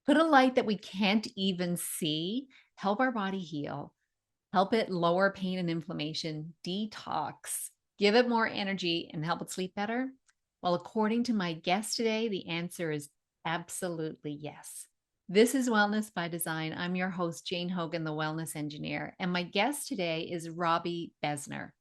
Put a light that we can't even see, help our body heal, help it lower pain and inflammation, detox, give it more energy, and help it sleep better? Well, according to my guest today, the answer is absolutely yes. This is Wellness by Design. I'm your host, Jane Hogan, the Wellness Engineer, and my guest today is Robby Besner.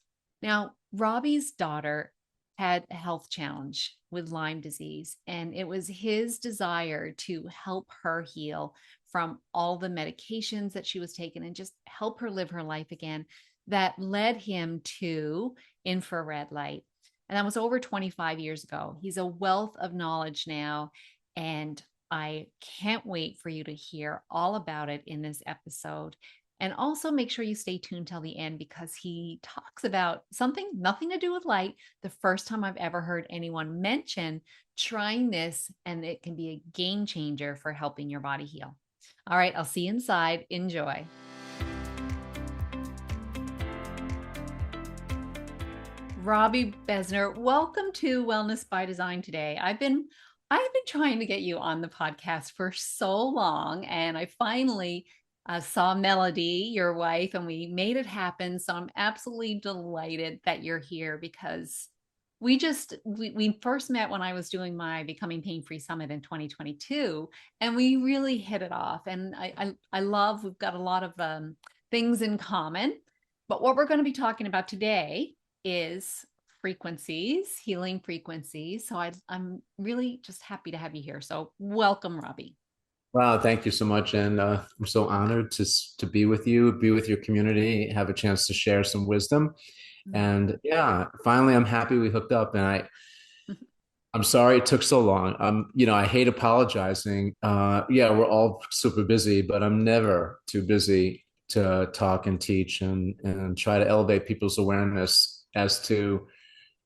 Now, Robby's daughter had a health challenge with Lyme disease, and it was his desire to help her heal from all the medications that she was taking and just help her live her life again that led him to infrared light. And that was over 25 years ago. He's a wealth of knowledge now, and I can't wait for you to hear all about it in this episode. And also make sure you stay tuned till the end because he talks about something nothing to do with light. The first time I've ever heard anyone mention trying this, and it can be a game changer for helping your body heal. All right, I'll see you inside. Enjoy. Robby Besner, welcome to Wellness by Design today. I've been trying to get you on the podcast for so long, and I finally saw Melody, your wife, and we made it happen. So I'm absolutely delighted that you're here because we first met when I was doing my Becoming Pain-Free Summit in 2022, and we really hit it off. And I love we've got a lot of things in common. But what we're going to be talking about today is frequencies, healing frequencies. So I'm really just happy to have you here. So welcome, Robby. Wow, thank you so much. And I'm so honored to be with you, be with your community, have a chance to share some wisdom. And yeah, finally I'm happy we hooked up. And I'm sorry it took so long. I hate apologizing. Yeah, we're all super busy, but I'm never too busy to talk and teach and try to elevate people's awareness as to,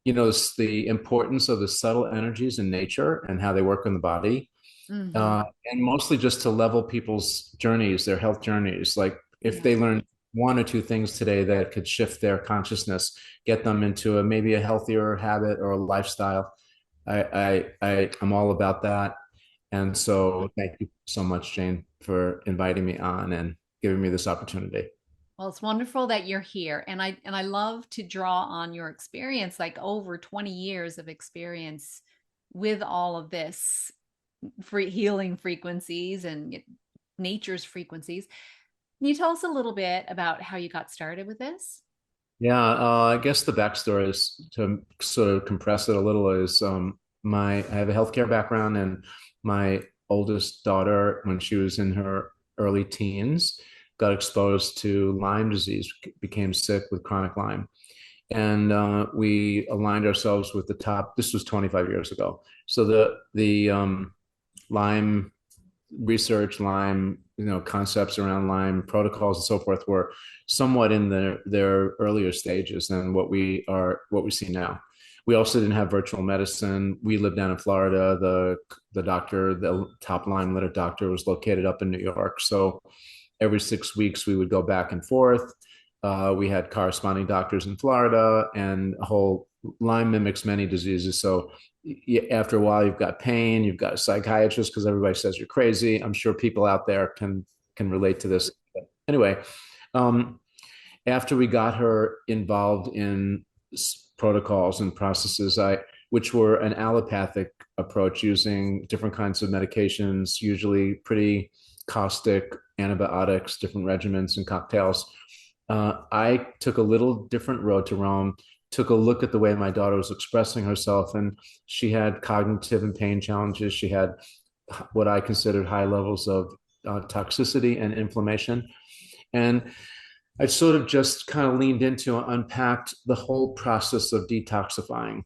the importance of the subtle energies in nature and how they work in the body, Mm-hmm. and mostly just to level people's journeys, their health journeys. Like if Yeah. they learn one or two things today that could shift their consciousness, get them into maybe a healthier habit or a lifestyle. I'm all about that. And so thank you so much, Jane, for inviting me on and giving me this opportunity. Well, it's wonderful that you're here. And I love to draw on your experience, like over 20 years of experience with all of this free healing frequencies and nature's frequencies. Can you tell us a little bit about how you got started with this? Yeah, I guess the backstory is to sort of compress it a little is I have a healthcare background, and my oldest daughter, when she was in her early teens, got exposed to Lyme disease, became sick with chronic Lyme. And we aligned ourselves with the top. This was 25 years ago. So the Lyme research, Lyme, concepts around Lyme protocols and so forth were somewhat in their earlier stages than what we see now. We also didn't have virtual medicine. We lived down in Florida. The top Lyme litter doctor was located up in New York. So every 6 weeks we would go back and forth. We had corresponding doctors in Florida, and a whole Lyme mimics many diseases. So after a while, you've got pain, you've got a psychiatrist because everybody says you're crazy. I'm sure people out there can relate to this. Anyway, um, after we got her involved in protocols and processes, which were an allopathic approach using different kinds of medications, usually pretty caustic antibiotics, different regimens and cocktails. I took a little different road to Rome, took a look at the way my daughter was expressing herself, and she had cognitive and pain challenges. She had what I considered high levels of toxicity and inflammation. And I sort of just kind of leaned into and unpacked the whole process of detoxifying.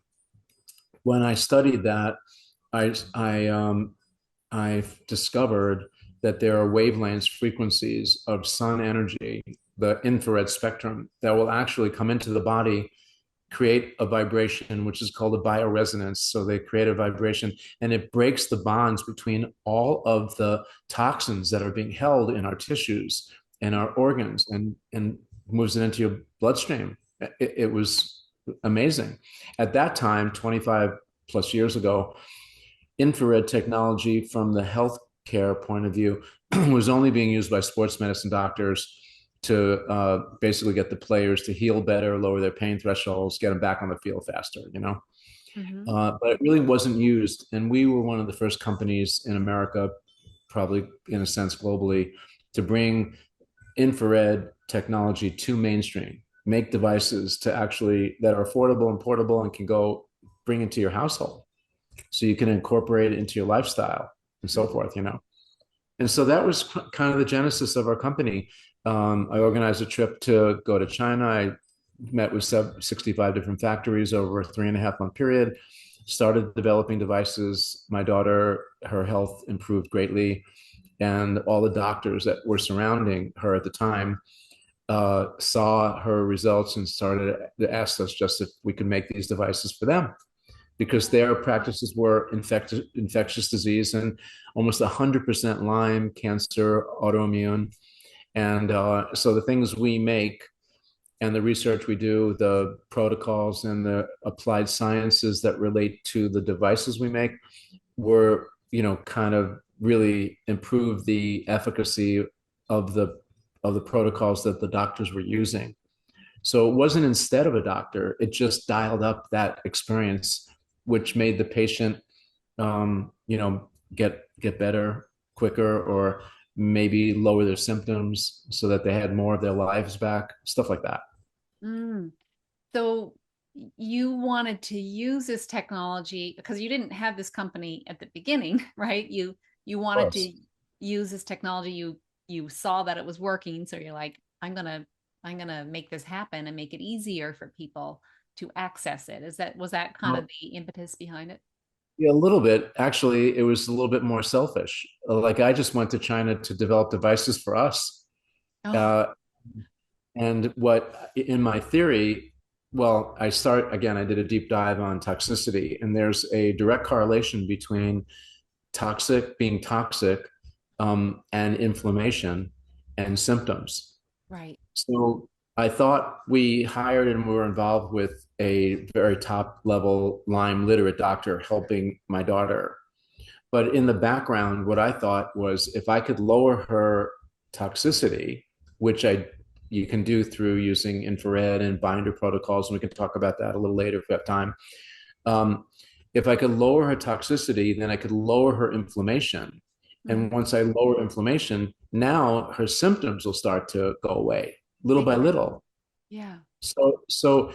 When I studied that, I discovered that there are wavelengths, frequencies of sun energy, the infrared spectrum, that will actually come into the body, create a vibration, which is called a bioresonance. So they create a vibration, and it breaks the bonds between all of the toxins that are being held in our tissues and our organs, and moves it into your bloodstream. It was amazing. At that time, 25 plus years ago, infrared technology from the health care point of view was only being used by sports medicine doctors to basically get the players to heal better, lower their pain thresholds, get them back on the field faster, you know. Mm-hmm. But it really wasn't used. And we were one of the first companies in America, probably in a sense globally, to bring infrared technology to mainstream, make devices to actually that are affordable and portable and can go bring into your household. So you can incorporate it into your lifestyle and so Mm-hmm. forth, you know. And so that was kind of the genesis of our company. I organized a trip to go to China. I met with 65 different factories over a 3.5 month period, started developing devices. My daughter, her health improved greatly. And all the doctors that were surrounding her at the time saw her results and started to ask us just if we could make these devices for them because their practices were infectious disease and almost 100% Lyme, cancer, autoimmune. And so the things we make and the research we do, the protocols and the applied sciences that relate to the devices we make were, kind of really improve the efficacy of the protocols that the doctors were using. So it wasn't instead of a doctor; it just dialed up that experience, which made the patient, get better quicker, or maybe lower their symptoms so that they had more of their lives back, stuff like that. Mm. So you wanted to use this technology because you didn't have this company at the beginning, right? You Of wanted to course. use this technology. You saw that it was working, so you're like, I'm gonna make this happen and make it easier for people to access it. Was that kind of Well, the impetus behind it? yeah, a little bit. Actually, it was a little bit more selfish. Like I just went to China to develop devices for us. Oh, Uh, And what in my theory, well, I did a deep dive on toxicity, and there's a direct correlation between being toxic, and inflammation and symptoms. right. So I thought we hired and were involved with a very top level Lyme literate doctor helping my daughter. But in the background, what I thought was if I could lower her toxicity, which I you can do through using infrared and binder protocols, and we can talk about that a little later if we have time. Um, if I could lower her toxicity, then I could lower her inflammation. Mm, And once I lower inflammation, now her symptoms will start to go away little by exactly. little. Yeah. So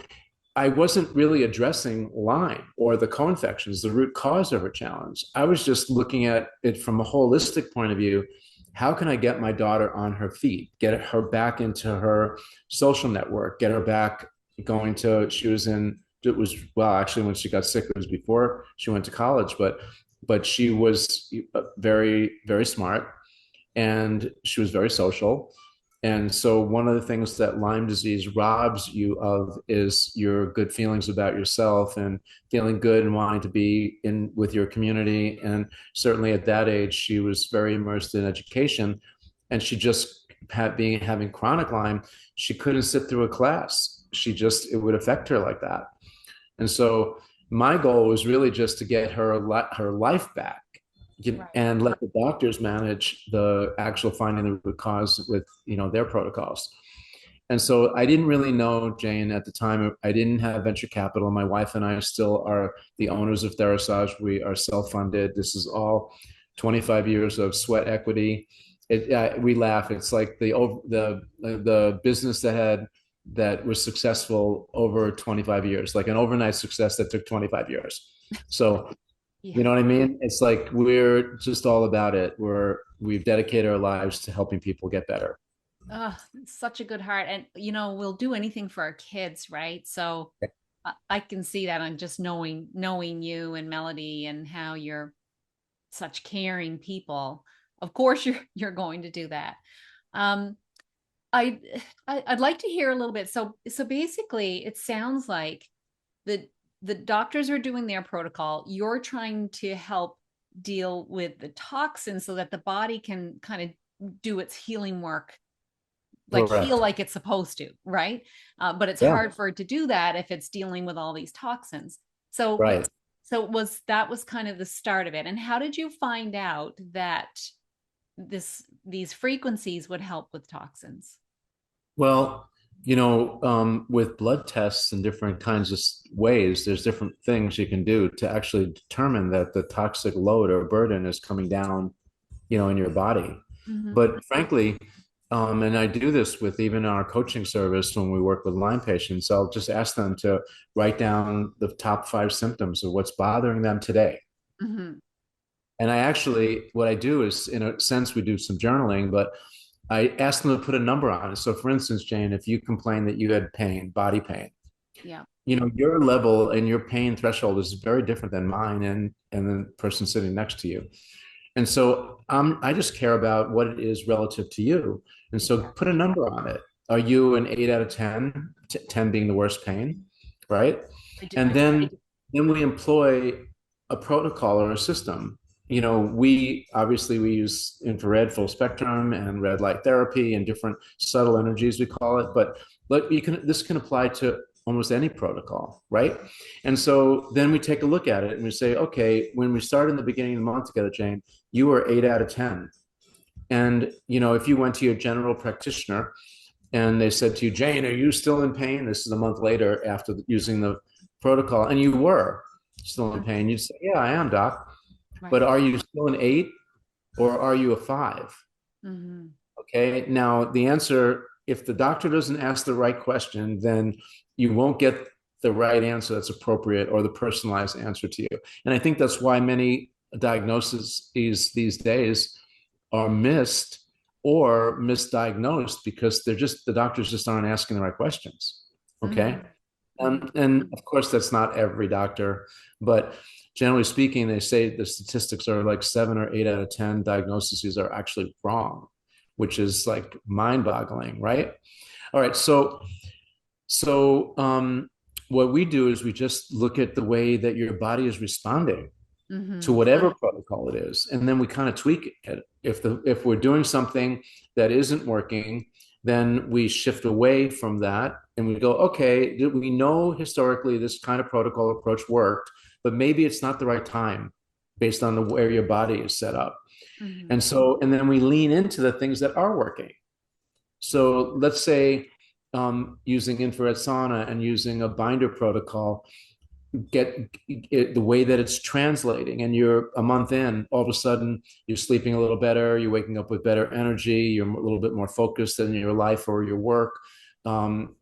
I wasn't really addressing Lyme or the co-infections, the root cause of her challenge. I was just looking at it from a holistic point of view. How can I get my daughter on her feet, get her back into her social network, get her back going to, she was in, it was, well, actually, when she got sick, it was before she went to college, but she was very, very smart and she was very social. And so, one of the things that Lyme disease robs you of is your good feelings about yourself and feeling good and wanting to be in with your community. And certainly at that age, she was very immersed in education, and she just having chronic Lyme. She couldn't sit through a class. It would affect her like that. And so, my goal was really just to get her life back Right. and let the doctors manage the actual finding the root cause with their protocols. And so I didn't really know, Jane, at the time. I didn't have venture capital. My wife and I still are the owners of Therasage. We are self-funded. This is all 25 years of sweat equity. We laugh. It's like the business that was successful over 25 years, like an overnight success that took 25 years. So you Yeah. know what I mean? It's like we're just all about it. We've dedicated our lives to helping people get better. Oh, such a good heart. And, we'll do anything for our kids, right? So I can see that on just knowing you and Melody and how you're such caring people. Of course, you're going to do that. Um, I, I'd like to hear a little bit. So basically, it sounds like the doctors are doing their protocol. You're trying to help deal with the toxins so that the body can kind of do its healing work, like heal Correct. like it's supposed to, right? But it's Yeah. hard for it to do that if it's dealing with all these toxins. So, Right. so was kind of the start of it. And how did you find out that? these frequencies would help with toxins. Well, with blood tests and different kinds of ways, there's different things you can do to actually determine that the toxic load or burden is coming down, in your body. Mm-hmm. But frankly, and I do this with even our coaching service when we work with Lyme patients, I'll just ask them to write down the top 5 symptoms of what's bothering them today. Mm-hmm. And what I do is, in a sense, we do some journaling, but I ask them to put a number on it. So, for instance, Jane, if you complain that you had pain, body pain, Yeah. your level and your pain threshold is very different than mine and the person sitting next to you. And so I just care about what it is relative to you. And so put a number on it. Are you an 8 out of 10, 10 being the worst pain, right? And then we employ a protocol or a system. We use infrared full spectrum and red light therapy and different subtle energies, we call it. But this can apply to almost any protocol, right? And so then we take a look at it and we say, okay, when we start in the beginning of the month together, Jane, you were 8 out of 10. And, if you went to your general practitioner and they said to you, Jane, are you still in pain? This is a month later after using the protocol, and you were still in pain. You'd say, yeah, I am, doc. Right. But are you still an 8 or are you a 5? Mm-hmm. Okay. Now, the answer, if the doctor doesn't ask the right question, then you won't get the right answer that's appropriate or the personalized answer to you. And I think that's why many diagnoses these days are missed or misdiagnosed, because the doctors just aren't asking the right questions. Okay. Mm-hmm. And of course, that's not every doctor, but generally speaking, they say the statistics are like 7 or 8 out of 10 diagnoses are actually wrong, which is like mind-boggling, right? All right, so what we do is we just look at the way that your body is responding to whatever protocol it is, and then we kind of tweak it. If we're doing something that isn't working, then we shift away from that and we go, okay, we know historically this kind of protocol approach worked, but maybe it's not the right time based on where your body is set up. Mm-hmm. And then we lean into the things that are working. So let's say using infrared sauna and using a binder protocol, get it, the way that it's translating, and you're a month in, all of a sudden you're sleeping a little better, you're waking up with better energy, you're a little bit more focused in your life or your work.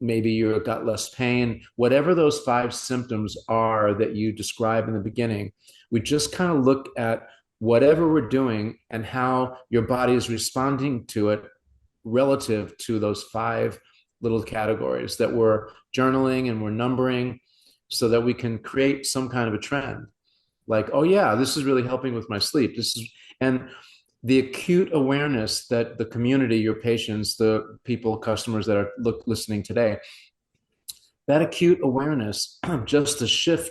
Maybe you've got less pain. Whatever those 5 symptoms are that you describe in the beginning, we just kind of look at whatever we're doing and how your body is responding to it relative to those 5 little categories that we're journaling and we're numbering, so that we can create some kind of a trend. Like, oh yeah, this is really helping with my sleep. And the acute awareness that the community, your patients, the people, customers that are listening today, that acute awareness, just the shift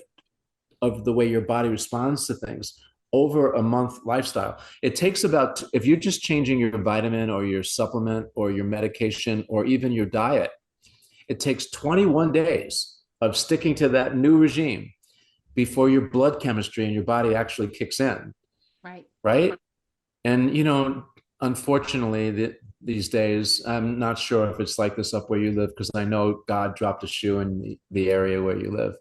of the way your body responds to things over a month lifestyle. It takes if you're just changing your vitamin or your supplement or your medication or even your diet, it takes 21 days of sticking to that new regime before your blood chemistry and your body actually kicks in. Right. And, unfortunately, these days, I'm not sure if it's like this up where you live, because I know God dropped a shoe in the area where you live.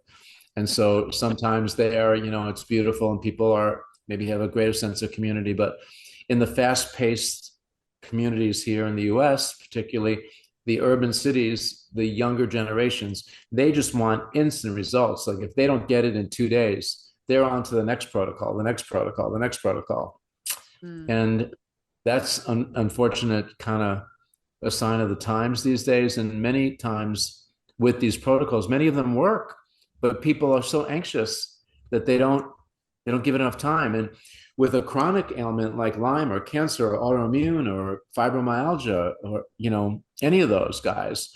And so sometimes there, it's beautiful and people maybe have a greater sense of community. But in the fast-paced communities here in the US, particularly the urban cities, the younger generations, they just want instant results. Like if they don't get it in 2 days, they're on to the next protocol, the next protocol, the next protocol. And that's unfortunate, kind of a sign of the times these days. And many times with these protocols, many of them work, but people are so anxious that they don't give it enough time. And with a chronic ailment like Lyme or cancer or autoimmune or fibromyalgia or, any of those guys,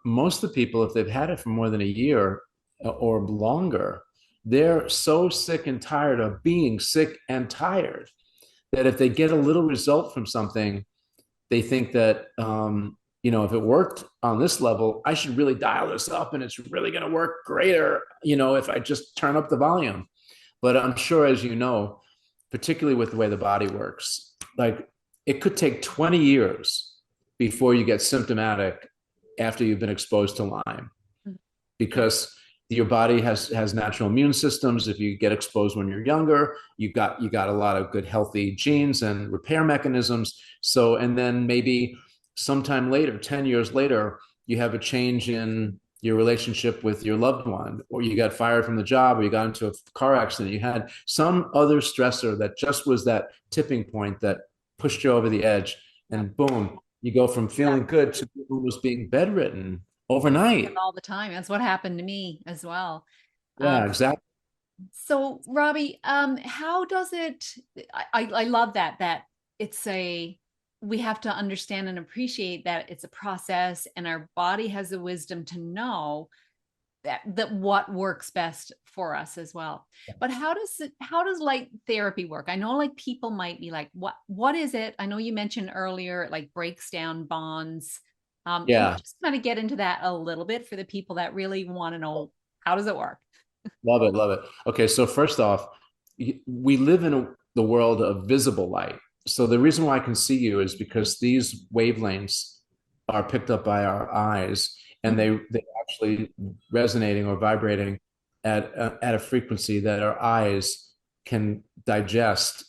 most of the people, if they've had it for more than a year or longer, they're so sick and tired of being sick and tired that if they get a little result from something, they think that, if it worked on this level, I should really dial this up and it's really going to work greater, if I just turn up the volume. But I'm sure, as you know, particularly with the way the body works, like it could take 20 years before you get symptomatic after you've been exposed to Lyme, because your body has natural immune systems. If you get exposed when you're younger, you got a lot of good healthy genes and repair mechanisms. So, and then maybe sometime later, 10 years later, you have a change in your relationship with your loved one, or you got fired from the job, or you got into a car accident, you had some other stressor that just was that tipping point that pushed you over the edge, Yep. and boom, you go from feeling good to almost being bedridden overnight. All the time. That's what happened to me as well. Yeah, exactly. So Robby, how does it, I love that it's a, we have to understand and appreciate that it's a process and our body has the wisdom to know that what works best for us as well. But how does light therapy work? I know like people might be like, what is it? I know you mentioned earlier, it like breaks down bonds. Can you Yeah, just kind of get into that a little bit for the people that really want to know how does it work? love it, love it. Okay, so first off, we live in the world of visible light. So the reason why I can see you is because these wavelengths are picked up by our eyes, and Mhm. they actually resonating or vibrating at a frequency that our eyes can digest,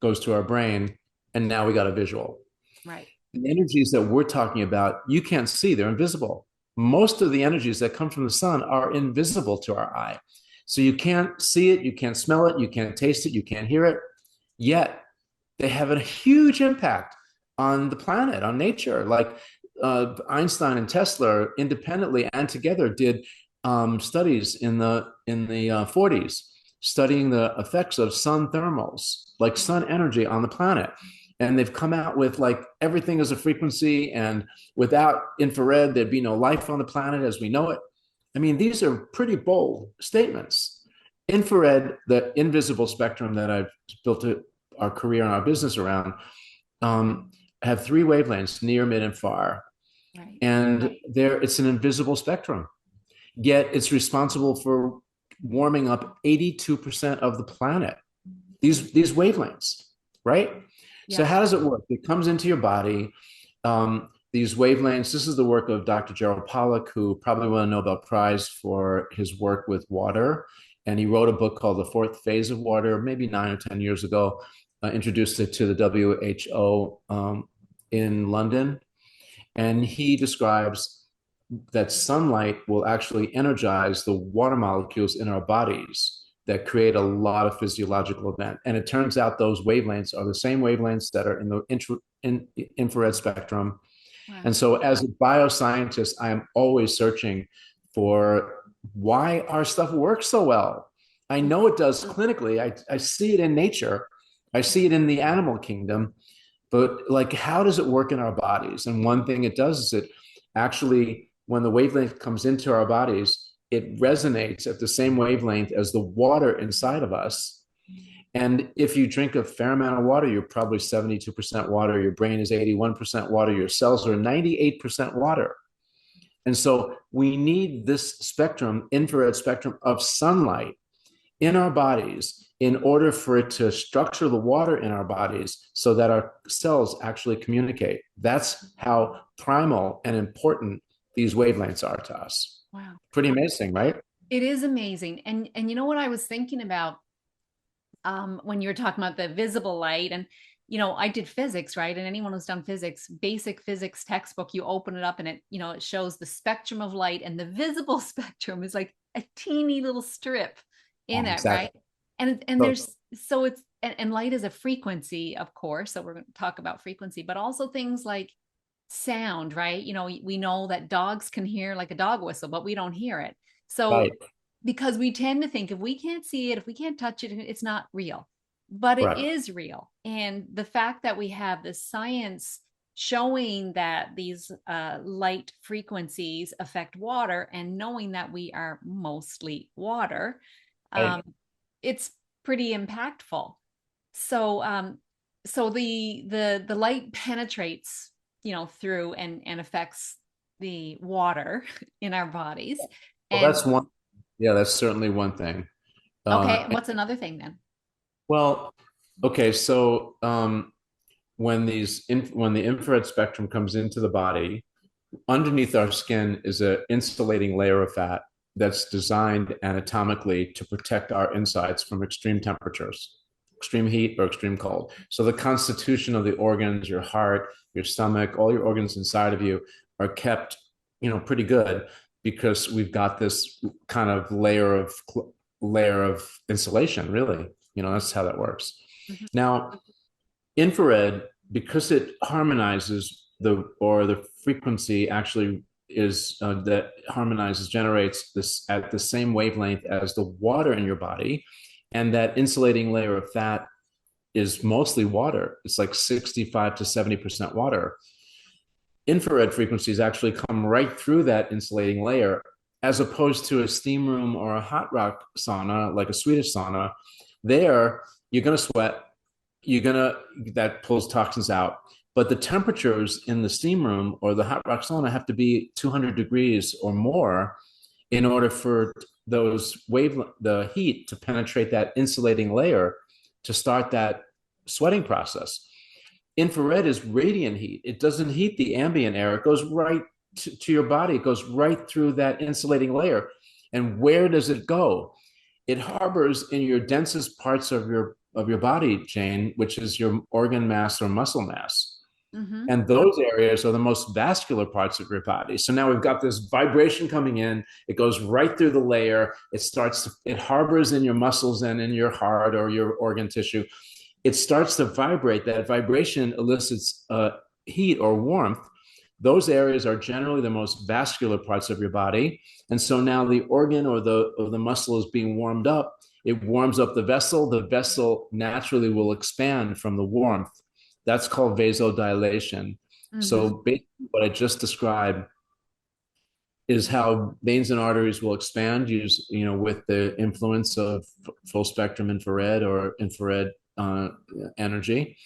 goes to our brain, and now we got a visual. Right. The energies that we're talking about, you can't see, they're invisible. Most of the energies that come from the sun are invisible to our eye. So you can't see it, you can't smell it, you can't taste it, you can't hear it. Yet they have a huge impact on the planet, on nature. Like Einstein and Tesla independently and together did studies in the 40s, studying the effects of sun thermals, like sun energy on the planet. And they've come out with like everything is a frequency, and without infrared, there'd be no life on the planet as we know it. I mean, these are pretty bold statements. Infrared, the invisible spectrum that I've built our career and our business around, um, have three wavelengths: near, mid, and far. Right. And there, it's an invisible spectrum. Yet it's responsible for warming up 82% of the planet. These wavelengths, right? So Yeah. how does it work? It comes into your body. These wavelengths. This is the work of Dr. Gerald Pollack, who probably won a Nobel Prize for his work with water. And he wrote a book called The Fourth Phase of Water, maybe 9 or 10 years ago. Introduced it to the WHO in London, and he describes that sunlight will actually energize the water molecules in our bodies that create a lot of physiological event. And it turns out those wavelengths are the same wavelengths that are in the infrared spectrum. Wow. And so, as a bioscientist, I am always searching for why our stuff works so well. I know it does clinically. I see it in nature. I see it in the animal kingdom, but like, how does it work in our bodies? And one thing it does is it actually, when the wavelength comes into our bodies, it resonates at the same wavelength as the water inside of us. And if you drink a fair amount of water, you're probably 72% water, your brain is 81% water, your cells are 98% water. And so we need this spectrum, infrared spectrum of sunlight in our bodies in order for it to structure the water in our bodies so that our cells actually communicate. That's how primal and important these wavelengths are to us. Wow. Pretty amazing, right? It is amazing. And you know what I was thinking about when you were talking about the visible light and I did physics, right? And anyone who's done physics, basic physics textbook, you open it up and it shows the spectrum of light, and the visible spectrum is like a teeny little strip in it, right? Exactly. And So, there's so it's and light is a frequency, of course. So we're going to talk about frequency, but also things like sound, right? We know that dogs can hear like a dog whistle, but we don't hear it. So right, because we tend to think if we can't see it, if we can't touch it, it's not real. But it correct. is real. And the fact that we have the science showing that these light frequencies affect water, and knowing that we are mostly water, Right. um, it's pretty impactful. So, so the light penetrates, through and affects the water in our bodies. Well, And that's one. Yeah, that's certainly one thing. okay, Uh, what's another thing then? well, okay, so when the infrared spectrum comes into the body, underneath our skin is an insulating layer of fat that's designed anatomically to protect our insides from extreme temperatures, extreme heat or extreme cold. So the constitution of the organs, your heart, your stomach, all your organs inside of you are kept, pretty good because we've got this kind of layer of insulation, really. That's how that works. Mhm. Now, infrared, because it harmonizes the frequency actually is that harmonizes generates this at the same wavelength as the water in your body, and that insulating layer of fat is mostly water. It's like 65 to 70% water. Infrared frequencies actually come right through that insulating layer, as opposed to a steam room or a hot rock sauna, like a Swedish sauna. There, you're going to sweat, that pulls toxins out. But the temperatures in the steam room or the hot rock sauna have to be 200 degrees or more in order for the heat to penetrate that insulating layer to start that sweating process. Infrared is radiant heat. It doesn't heat the ambient air. It goes right to your body. It goes right through that insulating layer. And where does it go? It harbors in your densest parts of your body, Jane, which is your organ mass or muscle mass. Mm-hmm. And those areas are the most vascular parts of your body. So now we've got this vibration coming in. It goes right through the layer. It harbors in your muscles and in your heart or your organ tissue. It starts to vibrate. That vibration elicits heat or warmth. Those areas are generally the most vascular parts of your body. And so now the organ or the muscle is being warmed up. It warms up the vessel. The vessel naturally will expand from the warmth. That's called vasodilation. Mm-hmm. So basically what I just described is how veins and arteries will expand with the influence of full spectrum infrared or infrared energy.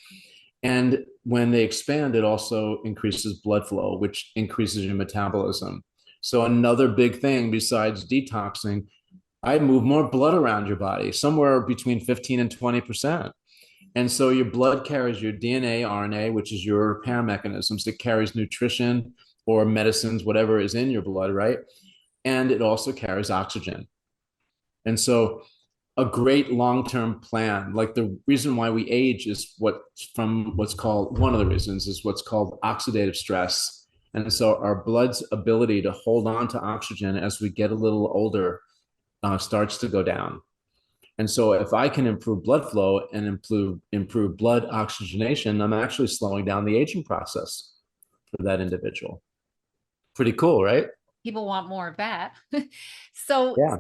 And when they expand, it also increases blood flow, which increases your metabolism. So another big thing besides detoxing, I move more blood around your body, somewhere between 15 and 20%. And so your blood carries your DNA, RNA, which is your repair mechanisms. It carries nutrition or medicines, whatever is in your blood, right? And it also carries oxygen. And so a great long-term plan, like the reason why we age is one of the reasons is what's called oxidative stress. And so our blood's ability to hold on to oxygen as we get a little older starts to go down. And so if I can improve blood flow and improve blood oxygenation, I'm actually slowing down the aging process for that individual. Pretty cool, right? People want more of that. So Yeah.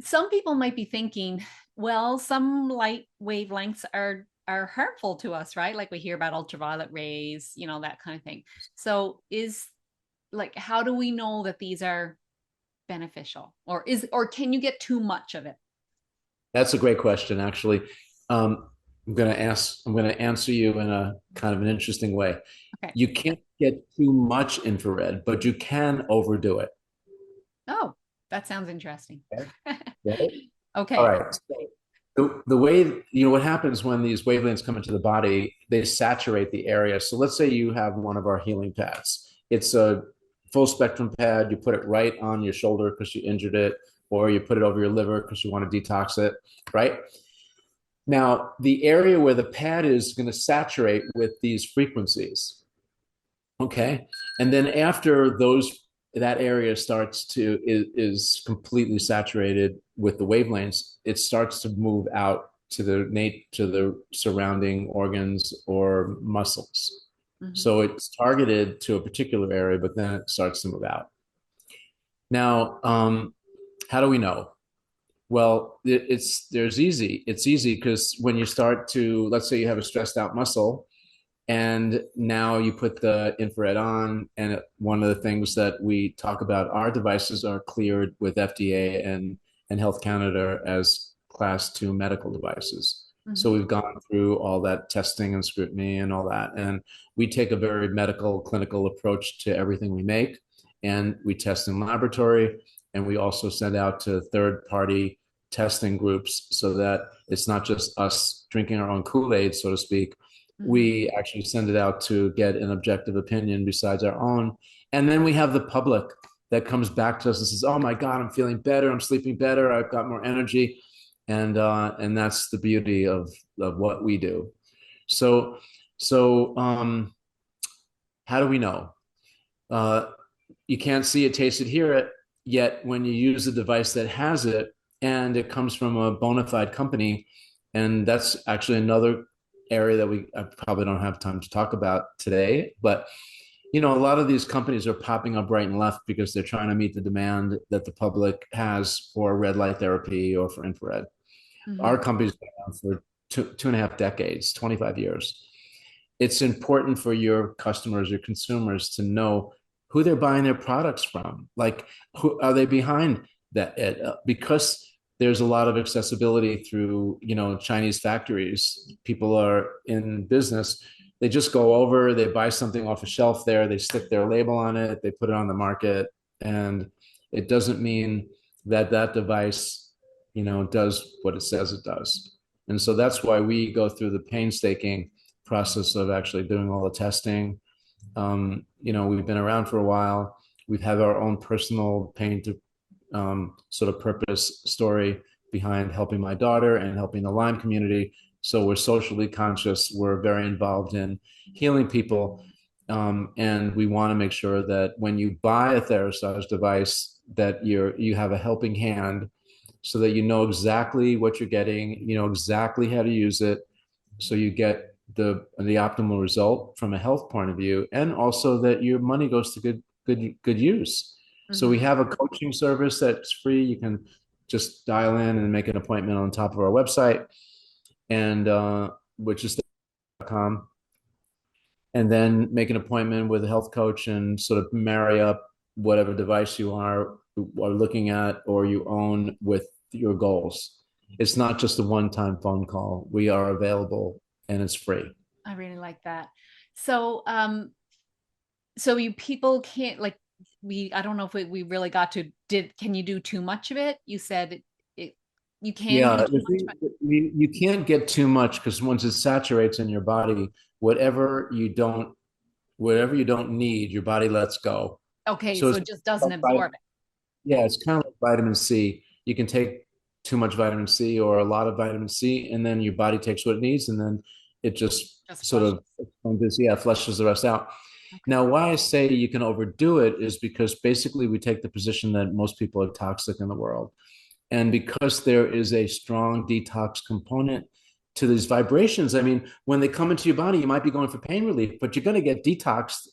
some people might be thinking, well, some light wavelengths are harmful to us, right? Like we hear about ultraviolet rays, that kind of thing. So how do we know that these are beneficial, or can you get too much of it? That's a great question, actually. I'm going to answer you in a kind of an interesting way. Okay. You can't get too much infrared, but you can overdo it. Oh, that sounds interesting. Okay. Okay. All right. So the way, what happens when these wavelengths come into the body, they saturate the area. So let's say you have one of our healing pads. It's a full spectrum pad. You put it right on your shoulder because you injured it, or you put it over your liver because you want to detox it, right? Now, the area where the pad is going to saturate with these frequencies, okay? And then after that area is completely saturated with the wavelengths, it starts to move out to the surrounding organs or muscles. Mm-hmm. So it's targeted to a particular area, but then it starts to move out. Now, how do we know? Well, it's easy because when you start to, let's say you have a stressed out muscle, and now you put the infrared on, and one of the things that we talk about, our devices are cleared with FDA and Health Canada as class 2 medical devices. Mm-hmm. So we've gone through all that testing and scrutiny and all that. And we take a very medical, clinical approach to everything we make. And we test in laboratory, and we also send out to third-party testing groups so that it's not just us drinking our own Kool-Aid, so to speak, Hmm. We actually send it out to get an objective opinion besides our own. And then we have the public that comes back to us and says, "Oh my God, I'm feeling better. I'm sleeping better. I've got more energy." And that's the beauty of what we do. So so how do we know? Uh, you can't see it, taste it, hear it. Yet when you use a device that has it and it comes from a bona fide company, and that's actually another area that I probably don't have time to talk about today, but a lot of these companies are popping up right and left because they're trying to meet the demand that the public has for red light therapy or for infrared. Our Hmm. company's been around for two and a half decades, 25 years. It's important for your customers, your consumers to know who they're buying their products from. Like, who are they behind that? Because there's a lot of accessibility through, Chinese factories. People are in business. They just go over, they buy something off a shelf there, they stick their label on it, they put it on the market, and it doesn't mean that that device, does what it says it does. And so that's why we go through the painstaking process of actually doing all the testing. We've been around for a while. We've had our own personal pain to sort of purpose story behind helping my daughter and helping the Lyme community. So we're socially conscious. We're very involved in healing people. And we want to make sure that when you buy a Therasage device, that you have a helping hand so that you know exactly what you're getting, you know exactly how to use it, so you get the optimal result from a health point of view, and also that your money goes to good use. So we Hmm. have a coaching service that's free. You can just dial in and make an appointment on top of our website, and which is .com, and then make an appointment with a health coach and sort of marry up whatever device you are looking at or you own with your goals. It's not just a one-time phone call. We are available and it's free. I really like that. So, so you people can't like I don't know if we really got to can you do too much of it? You said you can do Yeah, too much, but you can't get too much because once it saturates in your body, whatever you don't whatever you don't need, your body lets go. okay, So so it's it just doesn't like, absorb it. yeah, it's kind of like vitamin C. You can take too much vitamin C or a lot of vitamin C, and then your body takes what it needs, and then it just Just sort flushes. of flushes the rest out. Okay. Now, why I say you can overdo it is because basically we take the position that most people are toxic in the world. And because there is a strong detox component to these vibrations, I mean, when they come into your body, you might be going for pain relief, but you're going to get detoxed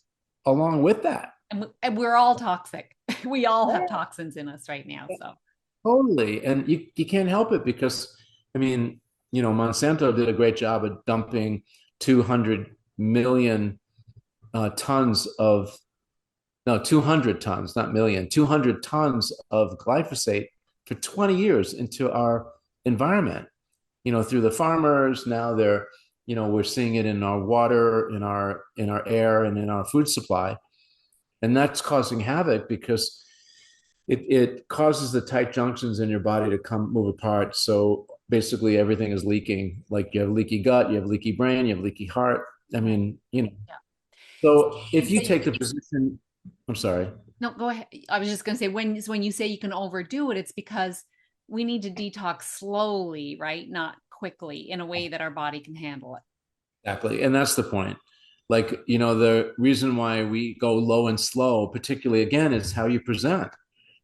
along with that. And we're all toxic. We all have toxins in us right now. So, Totally. And you can't help it because, I mean, Monsanto did a great job of dumping 200 million tons of, no, 200 tons, not million, 200 tons of glyphosate for 20 years into our environment, through the farmers. Now we're seeing it in our water, in our air, and in our food supply. And that's causing havoc because it causes the tight junctions in your body to move apart. So basically everything is leaking. Like you have leaky gut, you have leaky brain, you have leaky heart. I right. mean, Yeah. so You if you say take the position, I'm sorry. no, go ahead. I was just going to say when you say you can overdo it, it's because we need to detox slowly, right? Not quickly in a way that our body can handle it. Exactly. And that's the point. Like, the reason why we go low and slow, particularly again, is how you present.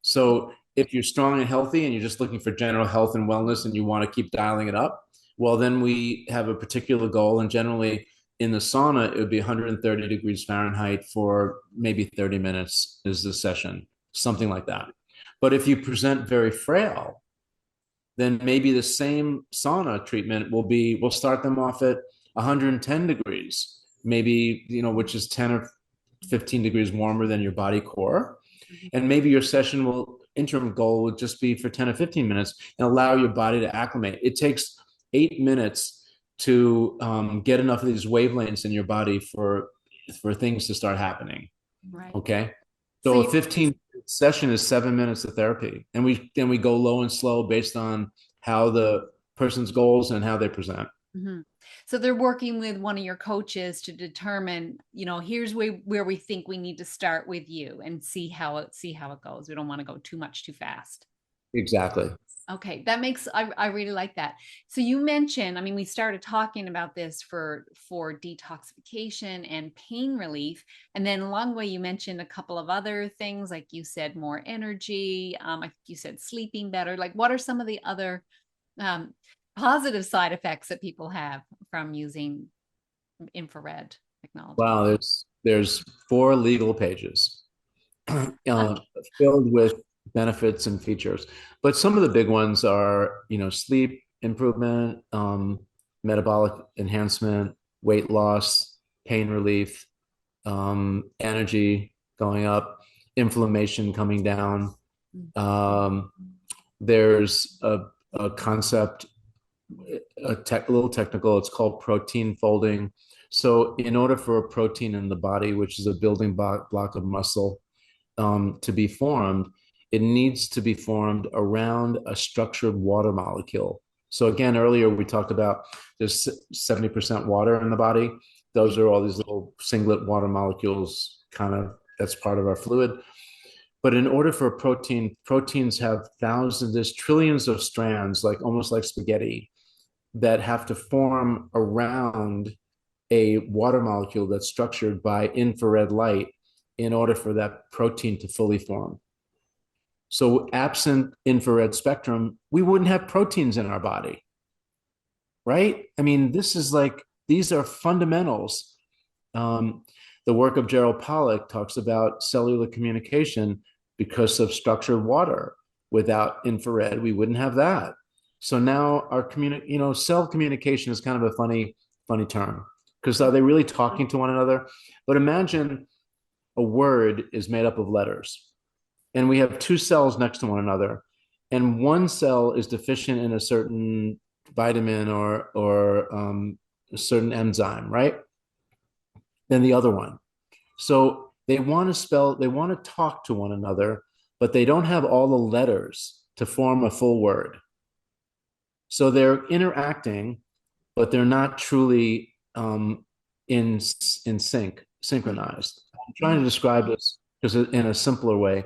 So if you're strong and healthy and you're just looking for general health and wellness and you want to keep dialing it up, well, then we have a particular goal. And generally in the sauna, it would be 130 degrees Fahrenheit for maybe 30 minutes is the session, something like that. But if you present very frail, then maybe the same sauna treatment we'll start them off at 110 degrees, maybe, which is 10 or 15 degrees warmer than your body core. Mhm. And maybe your session interim goal would just be for 10 or 15 minutes and allow your body to acclimate. It takes 8 minutes to get enough of these wavelengths in your body for things to start happening. Right. Okay. So So a you 15 session is 7 minutes of therapy. And we go low and slow based on how the person's goals and how they present. mhm. So they're working with one of your coaches to determine, here's where we think we need to start with you and see how it goes. We don't want to go too much too fast. Exactly. Okay, that makes I really like that. So you mentioned, I mean, we started talking about this for detoxification and pain relief, and then along the way you mentioned a couple of other things, like you said more energy. I think you said sleeping better. Like, what are some of the other um, positive side effects that people have from using infrared technology? Wow, there's 4 legal pages uh, filled with benefits and features. But some of the big ones are, sleep improvement, metabolic enhancement, weight loss, pain relief, energy going up, inflammation coming down. Um, there's a concept, a little technical. It's called protein folding. So, in order for a protein in the body, which is a building block of muscle, to be formed, it needs to be formed around a structured water molecule. So again, earlier we talked about there's 70% water in the body. Those are all these little singlet water molecules, kind of that's part of our fluid. But in order for a proteins have thousands, there's trillions of strands, like almost like spaghetti, that have to form around a water molecule that's structured by infrared light in order for that protein to fully form. So, absent infrared spectrum, we wouldn't have proteins in our body, right? I mean, these are fundamentals. Um, the work of Gerald Pollack talks about cellular communication because of structured water. Without infrared, we wouldn't have that. So now cell communication is kind of a funny term, because are they really talking to one another? But imagine a word is made up of letters, and we have 2 cells next to one another, and one cell is deficient in a certain vitamin or a certain enzyme, right? Than the other one. So they want to talk to one another, but they don't have all the letters to form a full word. So they're interacting, but they're not truly in synchronized. I'm trying to describe this because in a simpler way,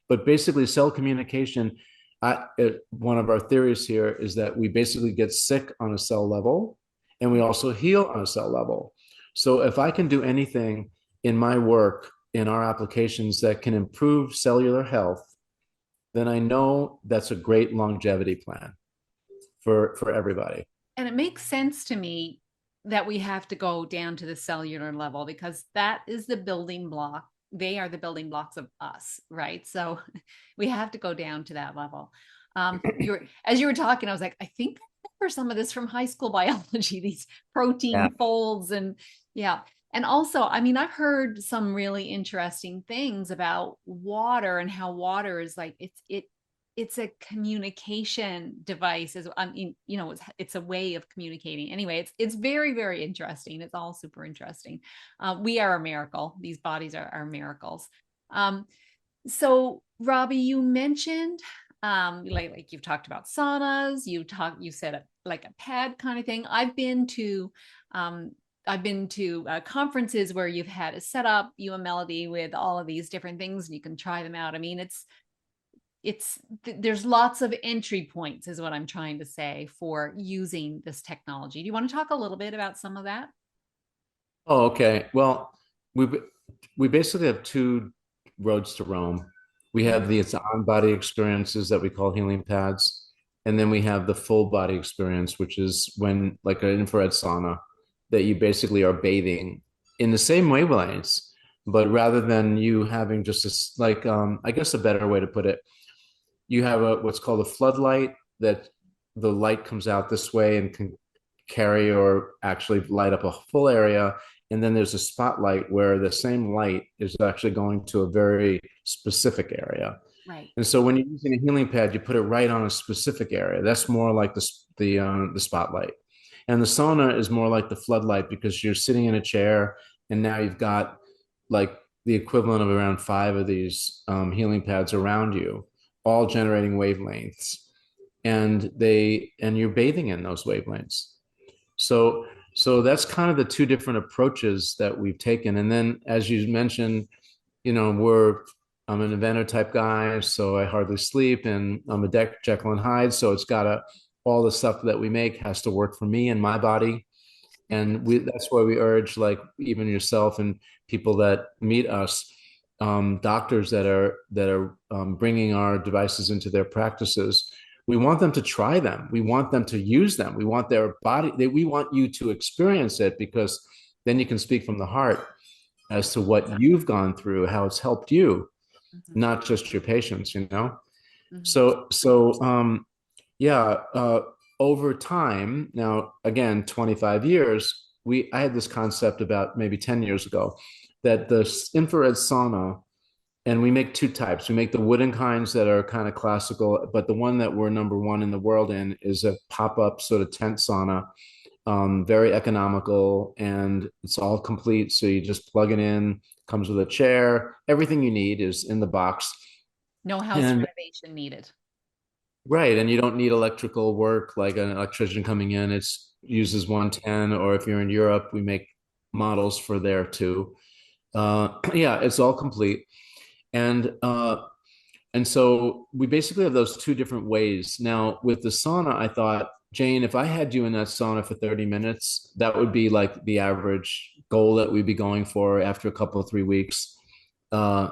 but basically, cell communication. One of our theories here is that we basically get sick on a cell level, and we also heal on a cell level. So if I can do anything in my work, in our applications that can improve cellular health, then I know that's a great longevity plan for everybody. And it makes sense to me that we have to go down to the cellular level, because that is the building block. They are the building blocks of us, right? So we have to go down to that level. As you were talking, I was like, I think I remember some of this from high school biology, these Yeah. protein folds, and yeah. And also, I mean, I've heard some really interesting things about water and how water is like it's a communication device. Is I mean, it's a way of communicating. Anyway, it's very, very interesting. It's all super interesting. We are a miracle. These bodies are miracles. So Robby, you mentioned like you've talked about saunas. You said like a pad kind of thing. I've been to conferences where you've had a setup, you a melody with all of these different things, and you can try them out. I mean, there's lots of entry points, is what I'm trying to say, for using this technology. Do you want to talk a little bit about some of that? Oh, okay. Well, we we basically have 2 roads to Rome. We have the it's on-body experiences that we call healing pads, and then we have the full body experience, which is when like an infrared sauna that you basically are bathing in the same wavelengths, but rather than you having just this like I guess a better way to put it, you have what's called a floodlight, that the light comes out this way and can carry or actually light up a full area. And then there's a spotlight where the same light is actually going to a very specific area. Right. And so when you're using a healing pad, you put it right on a specific area. That's more like the spotlight. And the sauna is more like the floodlight, because you're sitting in a chair and now you've got like the equivalent of around 5 of these healing pads around you, all generating wavelengths, and you're bathing in those wavelengths. So So that's kind of the two different approaches that we've taken. And then, as you mentioned, I'm an inventor type guy, so I hardly sleep, and I'm a Jekyll and Hyde. So it's gotta all the stuff that we make has to work for me and my body. And that's why we urge, like, even yourself and people that meet us, doctors that are bringing our devices into their practices. We want them to try them. We want them to use them. We want their body. We want you to experience it, because then you can speak from the heart as to what you've gone through, how it's helped you, Mhm. not just your patients. Mhm. So yeah, over time, now again, 25 years, I had this concept about maybe 10 years ago that the infrared sauna, and we make two types. We make the wooden kinds that are kind of classical, but the one that we're number one in the world in is a pop-up sort of tent sauna, very economical, and it's all complete. So you just plug it in, comes with a chair, everything you need is in the box. No house And renovation needed. right, and you don't need electrical work like an electrician coming in. It's uses 110, or if you're in Europe, we make models for there too. Yeah, it's all complete. And so we basically have those two different ways. Now, with the sauna, I thought, Jane, if I had you in that sauna for 30 minutes, that would be like the average goal that we'd be going for after a couple of 3 weeks. Uh,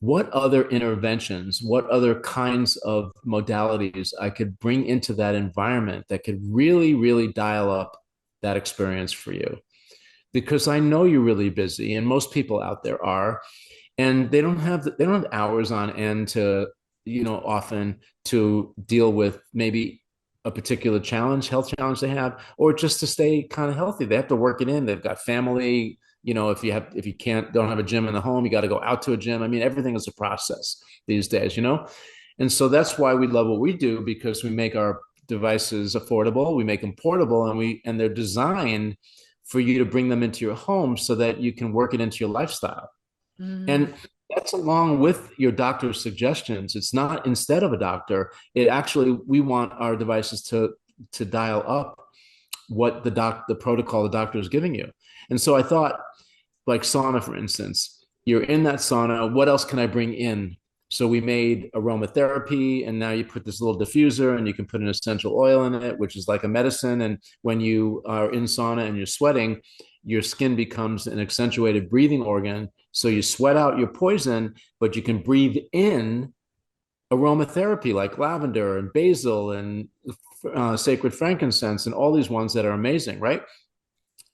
what other interventions, what other kinds of modalities I could bring into that environment that could really, really dial up that experience for you? Because I know you're really busy, and most people out there are, and they don't have hours on end to, often to deal with maybe a particular health challenge they have, or just to stay kind of healthy. They have to work it in. They've got family. If you don't have a gym in the home, you got to go out to a gym. I mean, everything is a process these days. And so that's why we love what we do, because we make our devices affordable, we make them portable, and they're designed for you to bring them into your home so that you can work it into your lifestyle. Mm. And that's along with your doctor's suggestions. It's not instead of a doctor. It actually, we want our devices to dial up what the protocol the doctor is giving you. And so I thought, like sauna, for instance, you're in that sauna. What else can I bring in? So we made aromatherapy, and now you put this little diffuser, and you can put an essential oil in it, which is like a medicine. And when you are in sauna and you're sweating, your skin becomes an accentuated breathing organ. So you sweat out your poison, but you can breathe in aromatherapy like lavender and basil and sacred frankincense and all these ones that are amazing, right?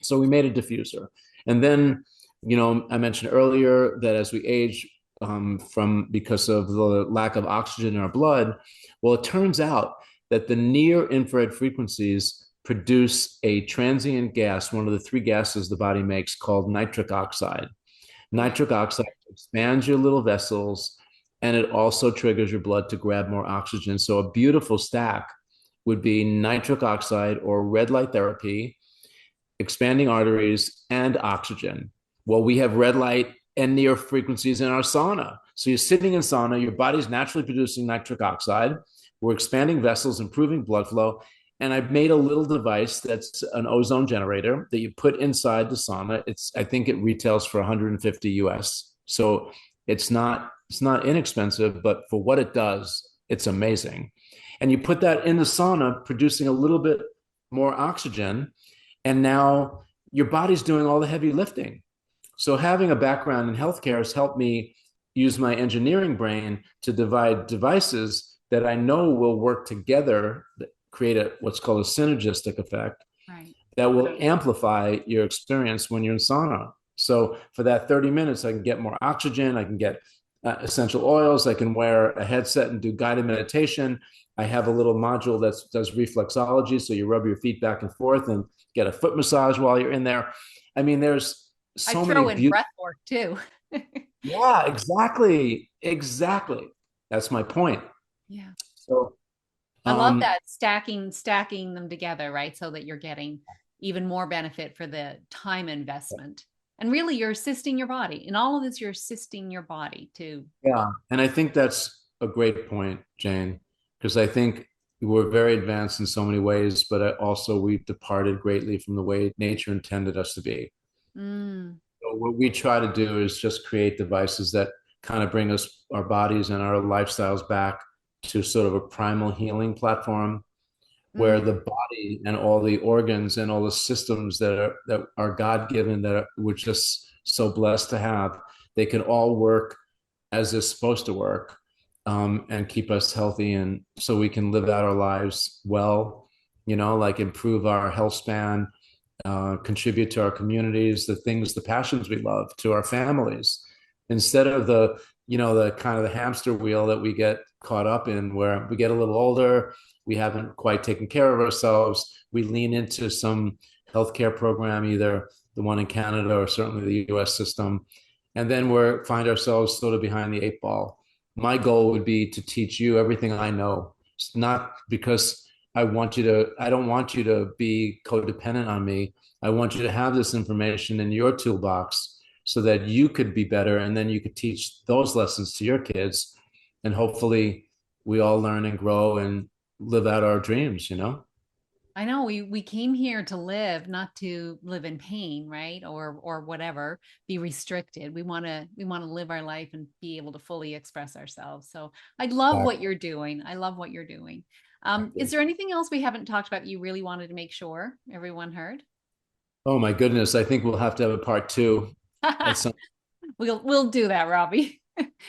So we made a diffuser. And then, I mentioned earlier that as we age, from because of the lack of oxygen in our blood, well, it turns out that the near infrared frequencies produce a transient gas, one of the three gases the body makes, called nitric oxide. Right. Nitric oxide expands your little vessels, and it also triggers your blood to grab more oxygen. So a beautiful stack would be nitric oxide or red light therapy, expanding arteries, and oxygen. Well, we have red light and near frequencies in our sauna. So you're sitting in sauna, your body's naturally producing nitric oxide. We're expanding vessels, improving blood flow. And I've made a little device that's an ozone generator that you put inside the sauna. I think it retails for 150 US. So it's not inexpensive, but for what it does, it's amazing. And you put that in the sauna, producing a little bit more oxygen, and now your body's doing all the heavy lifting. So having a background in healthcare has helped me use my engineering brain to divide devices that I know will work together, that create what's called a synergistic effect Right. that will amplify your experience when you're in sauna. So for that 30 minutes, I can get more oxygen, I can get essential oils, I can wear a headset and do guided meditation. I have a little module that does reflexology. So you rub your feet back and forth and get a foot massage while you're in there. I mean, there's I'd so many throw in beautiful. breath work too. Yeah, exactly. Exactly. That's my point. Yeah. So, I love um, that stacking them together, right? So that you're getting even more benefit for the time investment. And really you're assisting your body. In all of this, you're assisting your body to yeah. And I think that's a great point, Jane, because I think we're very advanced in so many ways, but also we've departed greatly from the way nature intended us to be. Mm, So what we try to do is just create devices that kind of bring us our bodies and our lifestyles back to sort of a primal healing platform where mm. the body and all the organs and all the systems that are God-given that we're just so blessed to have, they can all work as they're supposed to work, and keep us healthy, and so we can live out our lives well, like improve our health span, contribute to our communities, the things, the passions we love, to our families, instead of the kind of the hamster wheel that we get caught up in, where we get a little older, we haven't quite taken care of ourselves, we lean into some healthcare program, either the one in Canada or certainly the US system, and then we find ourselves sort of behind the eight ball. My goal would be to teach you everything I know. It's not because I don't want you to be codependent on me. I want you to have this information in your toolbox so that you could be better, and then you could teach those lessons to your kids. And hopefully we all learn and grow and live out our dreams. I know we came here to live, not to live in pain, right? Or whatever, be restricted. We want to live our life and be able to fully express ourselves. So I love what Exactly. you're doing. I love what you're doing. Is Exactly. there anything else we haven't talked about you really wanted to make sure everyone heard? Oh my goodness. I think we'll have to have a part two at some. We'll do that, Robbie.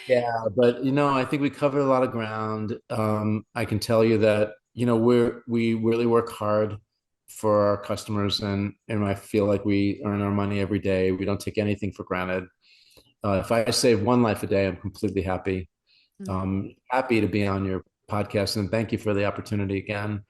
Yeah, but I think we covered a lot of ground. I can tell you that, we really work hard for our customers, and I feel like we earn our money every day. We don't take anything for granted. If I save one life a day, I'm completely happy. Mm. Happy to be on your podcast, and thank you for the opportunity again.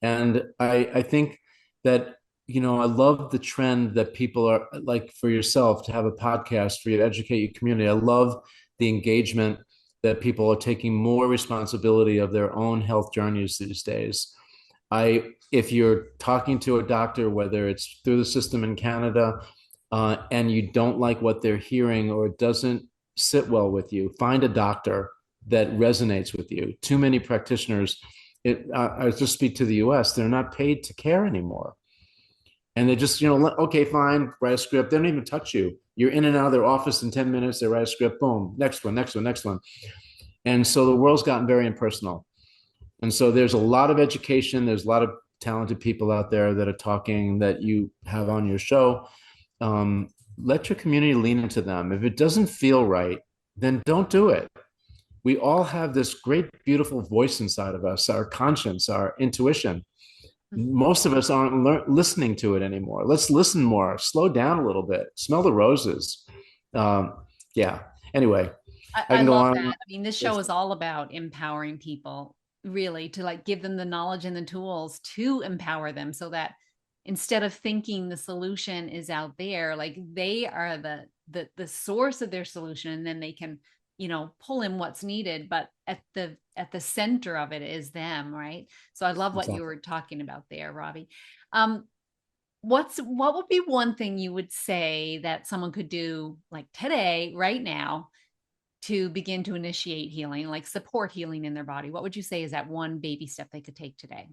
And I think that, I love the trend that people are like, for yourself to have a podcast, for you to educate your community. I love the engagement that people are taking more responsibility of their own health journeys these days. If you're talking to a doctor, whether it's through the system in Canada, and you don't like what they're hearing, or it doesn't sit well with you, find a doctor that resonates with you. Too many practitioners, I just speak to the US, they're not paid to care anymore. And they just, okay, fine, write a script. They don't even touch you. You're in and out of their office in 10 minutes. They write a script, boom, next one, next one, next one. And so the world's gotten very impersonal. And so there's a lot of education. There's a lot of talented people out there that are talking, that you have on your show. Let your community lean into them. If it doesn't feel right, then don't do it. We all have this great, beautiful voice inside of us, our conscience, our intuition. Most of us aren't listening to it anymore. Let's listen more, slow down a little bit, smell the roses. Um, yeah. Anyway, I I can go love on. that. I mean, this show It's, is all about empowering people, really, to like give them the knowledge and the tools to empower them so that instead of thinking the solution is out there, like they are the source of their solution, and then they can, pull in what's needed, but at the center of it is them, right? So I love what you exactly. were talking about there, Robbie. Um, what would be one thing you would say that someone could do like today, right now, to begin to initiate healing, like support healing in their body? What would you say is that one baby step they could take today?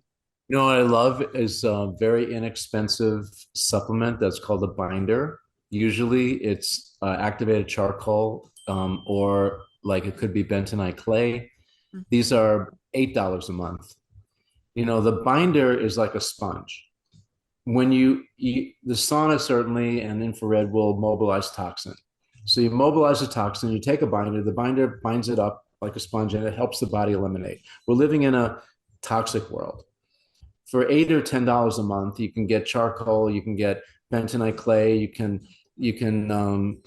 What I love is a very inexpensive supplement that's called a binder. Usually it's activated charcoal, or like it could be bentonite clay. These are $8 a month. The binder is like a sponge. When you eat, the sauna certainly and infrared will mobilize toxin. So you mobilize a toxin, you take a binder, the binder binds it up like a sponge, and it helps the body eliminate. We're living in a toxic world. For $8 or $10 a month, you can get charcoal, you can get bentonite clay, you can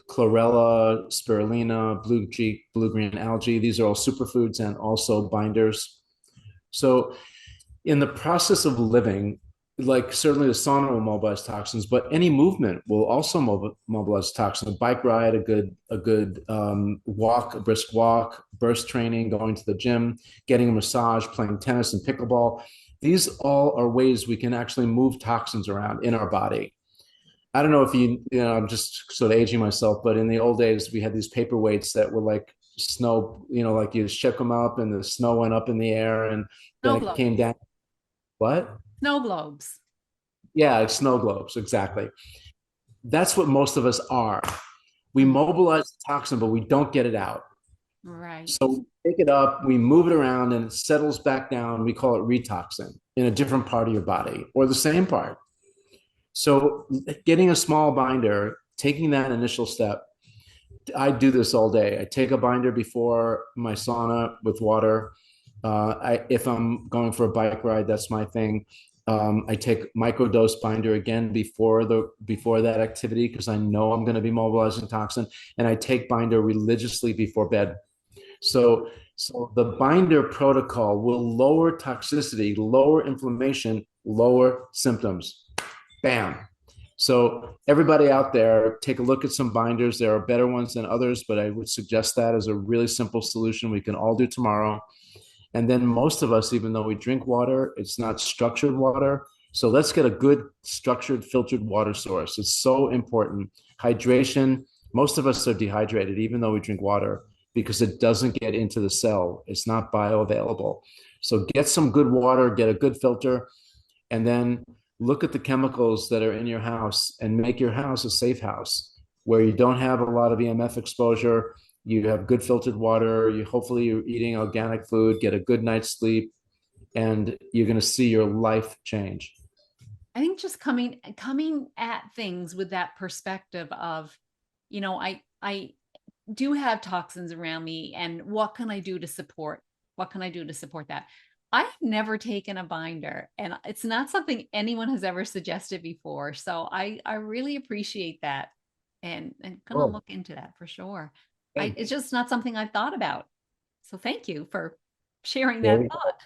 chlorella, spirulina, blue green algae. These are all superfoods and also binders. So in the process of living, like certainly the sauna will mobilize toxins, but any movement will also mobilize toxins. A bike ride, a good walk, a brisk walk, burst training, going to the gym, getting a massage, playing tennis and pickleball. These all are ways we can actually move toxins around in our body. I don't know if I'm just sort of aging myself, but in the old days, we had these paper weights that were like snow, like you shook them up and the snow went up in the air and then Snow it globes. came down. What? Snow globes. Yeah, it's snow globes, exactly. That's what most of us are. We Mm, mobilize the toxin, but we don't get it out. right. So we pick it up, we move it around, and it settles back down. We call it retoxin in a different part of your body or the same part. So getting a small binder, taking that initial step, I do this all day. I take a binder before my sauna with water. If I'm going for a bike ride, that's my thing. I take microdose binder again before that activity because I know I'm going to be mobilizing toxin, and I take binder religiously before bed. So the binder protocol will lower toxicity, lower inflammation, lower symptoms. Bam. So everybody out there, take a look at some binders. There are better ones than others, but I would suggest that as a really simple solution we can all do tomorrow. And then most of us, even though we drink water, it's not structured water. So let's get a good structured filtered water source. It's so important. Hydration. Most of us are dehydrated, even though we drink water, because it doesn't get into the cell. It's not bioavailable. So get some good water, get a good filter, and then look at the chemicals that are in your house and make your house a safe house where you don't have a lot of EMF exposure. You have good filtered water. Hopefully you're eating organic food, get a good night's sleep, and you're going to see your life change. I think just coming at things with that perspective of, I do have toxins around me, and what can I do to support? What can I do to support that? I've never taken a binder, and it's not something anyone has ever suggested before. So I really appreciate that, and gonna Oh, look into that for sure. okay. It's just not something I've thought about. So thank you for sharing There that you go. thought.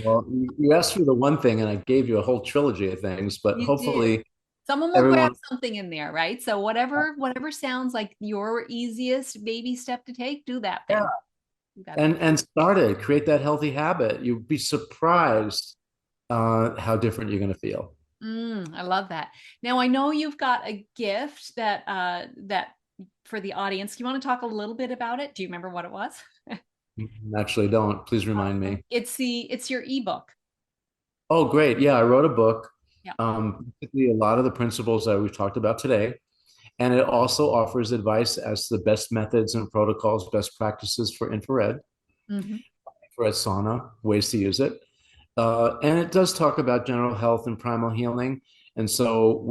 Well, you asked for the one thing, and I gave you a whole trilogy of things, but You did. hopefully Someone will grab everyone, something in there, right? So whatever sounds like your easiest baby step to take, do that yeah, thing. Do that thing. and start it, create that healthy habit. You'd be surprised how different you're going to feel. I love that. Now I know you've got a gift that for the audience. Do you want to talk a little bit about it? Do you remember what it was? Actually, don't. Please remind me. It's your ebook. Oh, great. Yeah, I wrote a book. Yeah. Basically, a lot of the principles that we've talked about today. And it also offers advice as to the best methods and protocols, best practices for Hmm. infrared sauna, ways to use it. And it does talk about general health and primal healing. And so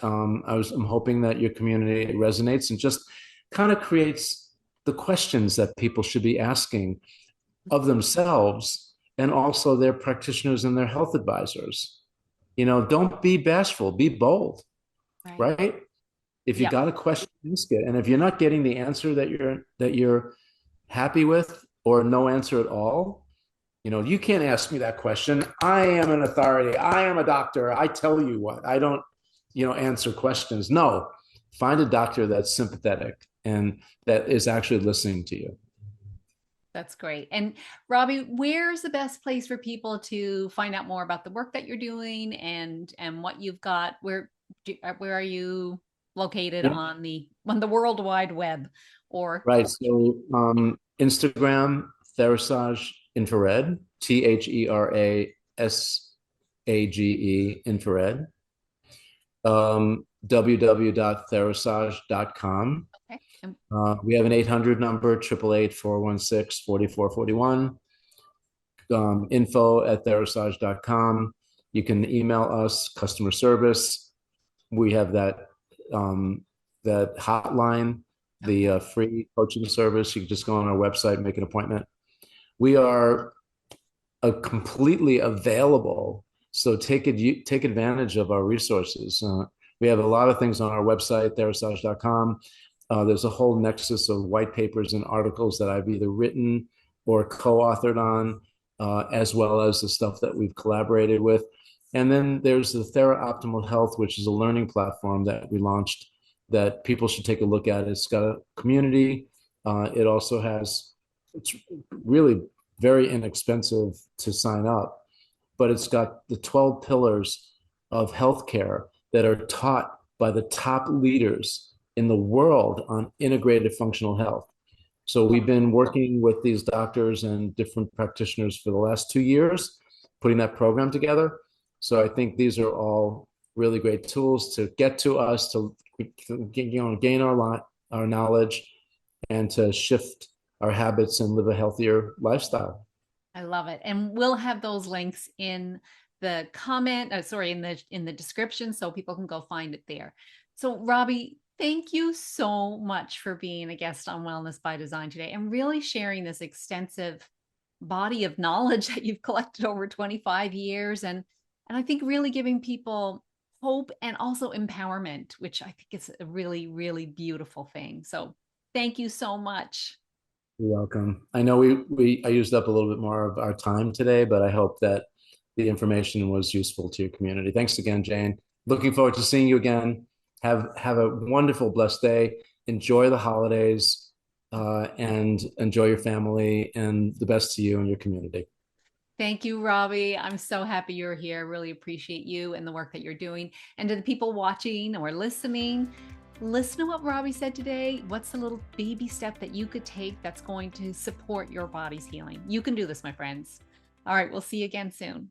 I'm hoping that your community resonates and just kind of creates the questions that people should be asking of themselves and also their practitioners and their health advisors. Don't be bashful, be bold, Right. right? If you Yeah. got a question, ask it. And if you're not getting the answer that you're happy with or no answer at all, you can't ask me that question. I am an authority. I am a doctor. I tell you what. I don't, answer questions. No, find a doctor that's sympathetic and that is actually listening to you. That's great. And Robby, where's the best place for people to find out more about the work that you're doing and what you've got? Where are you located Yeah. on the World Wide Web? Or Right. So Instagram, Therasage infrared, Therasage infrared, www.therasage.com. okay. And We have an 800 number, 888-416-4441, info@therasage.com. You can email us, customer service. We have that hotline, the okay. free coaching service. You can just go on our website, make an appointment. We are completely available. So take advantage of our resources. We have a lot of things on our website, therasage.com. There's a whole nexus of white papers and articles that I've either written or co-authored on, as well as the stuff that we've collaborated with. And then there's the Thera Optimal Health, which is a learning platform that we launched that people should take a look at. It's got a community. It's really very inexpensive to sign up, but it's got the 12 pillars of healthcare that are taught by the top leaders in the world on integrated functional health. So we've been working with these doctors and different practitioners for the last 2 years, putting that program together. So I think these are all really great tools to get to us to gain our knowledge and to shift our habits and live a healthier lifestyle. I love it. And we'll have those links in the comment, sorry, in the description so people can go find it there. So Robby, thank you so much for being a guest on Wellness by Design today and really sharing this extensive body of knowledge that you've collected over 25 years and I think really giving people hope and also empowerment, which I think is a really, really beautiful thing. So thank you so much. You're welcome. I know I used up a little bit more of our time today, but I hope that the information was useful to your community. Thanks again, Jane. Looking forward to seeing you again. Have a wonderful, blessed day. Enjoy the holidays, and enjoy your family. And the best to you and your community. Thank you, Robby. I'm so happy you're here. Really appreciate you and the work that you're doing. And to the people watching or listening, listen to what Robby said today. What's the little baby step that you could take that's going to support your body's healing? You can do this, my friends. All right, we'll see you again soon.